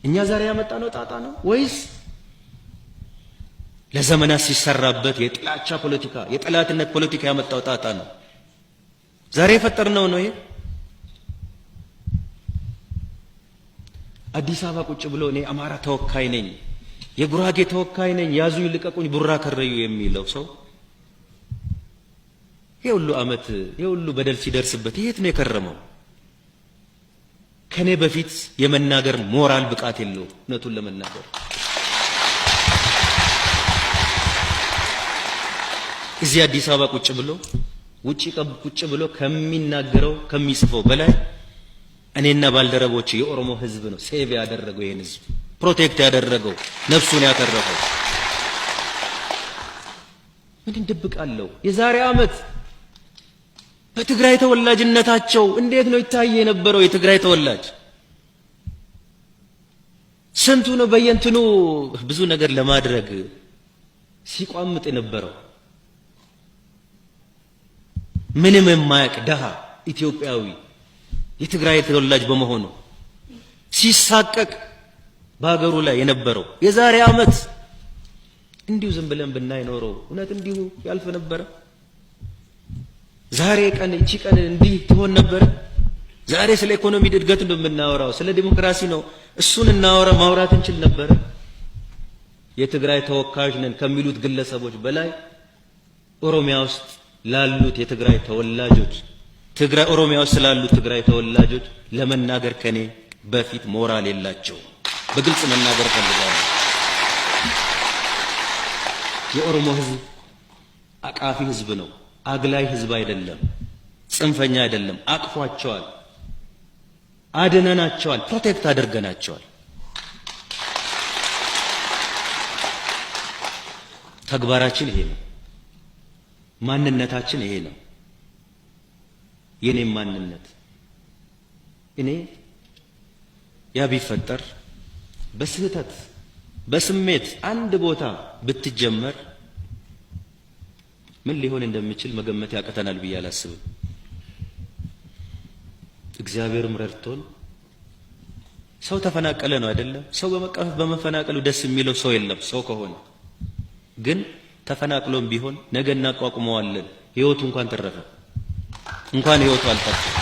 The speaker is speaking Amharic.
እኛ ዛሬ ያመጣነው ጣጣ ነው ወይስ ለዘመናት ሲሰራበት የጥላቻ ፖለቲካ የጠላትነት ፖለቲካ ያመጣው ጣጣ ነው? ዛሬ የፈጠርነው ነው ይሄ? አዲስ አበባ ቁጭ ብሎ እኔ አማራ ተወካይ ነኝ፣ የጉራጌ ተወካይ ነኝ፣ ያዙኝ ልቀቁኝ ቡራ ከረዩ የሚለው ሰው የሁሉ አመት የሁሉ በደል ሲደርስበት የት ነው የከረመው? ከኔ በፊት የመናገር ሞራል ብቃት የለው። እውነቱን ለመናገር እዚህ አዲስ አበባ ቁጭ ብሎ ውጪ ቁጭ ብሎ ከሚናገረው ከሚጽፈው በላይ እኔና ባልደረቦች የኦሮሞ ህዝብ ነው ሴቭ ያደረገው፣ ይሄን ህዝብ ፕሮቴክት ያደረገው፣ ነፍሱን ያተረፈው። ምን እንደብቃለሁ? የዛሬ አመት በትግራይ ተወላጅነታቸው እንዴት ነው ይታይ የነበረው? የትግራይ ተወላጅ ስንቱ ነው በየንትኑ ብዙ ነገር ለማድረግ ሲቋምጥ የነበረው? ምንም የማያውቅ ደሃ ኢትዮጵያዊ የትግራይ ተወላጅ በመሆኑ ሲሳቀቅ በሀገሩ ላይ የነበረው የዛሬ አመት እንዲሁ ዝም ብለን ብናይ ኖረው እውነት እንዲሁ ያልፍ ነበረ? ዛሬ ቀን እቺ ቀን እንዲህ ትሆን ነበር? ዛሬ ስለ ኢኮኖሚ እድገት እንደምናወራው ስለ ዲሞክራሲ ነው፣ እሱን ማውራት እንችል ነበር? የትግራይ ተወካዮች ነን ከሚሉት ግለሰቦች በላይ ኦሮሚያ ውስጥ ላሉት የትግራይ ተወላጆች ኦሮሚያ ውስጥ ስላሉት ትግራይ ተወላጆች ለመናገር ከኔ በፊት ሞራል የላቸው። በግልጽ መናገር ፈልጋለሁ። የኦሮሞ ህዝብ አቃፊ ህዝብ ነው። አግላይ ህዝብ አይደለም፣ ጽንፈኛ አይደለም። አቅፏቸዋል፣ አድነናቸዋል፣ ፕሮቴክት አድርገናቸዋል። ተግባራችን ይሄ ነው። ማንነታችን ይሄ ነው። የኔም ማንነት እኔ ያ ቢፈጠር በስህተት በስሜት አንድ ቦታ ብትጀመር ምን ሊሆን እንደሚችል መገመት ያቀተናል ብዬ አላስብም። እግዚአብሔርም ረድቶን ሰው ተፈናቀለ ነው አይደለም? ሰው በመፈናቀሉ ደስ የሚለው ሰው የለም። ሰው ከሆነ ግን ተፈናቅሎም ቢሆን ነገ እናቋቁመዋለን። ህይወቱ እንኳን ተረፈ፣ እንኳን ህይወቱ አልጠፋ።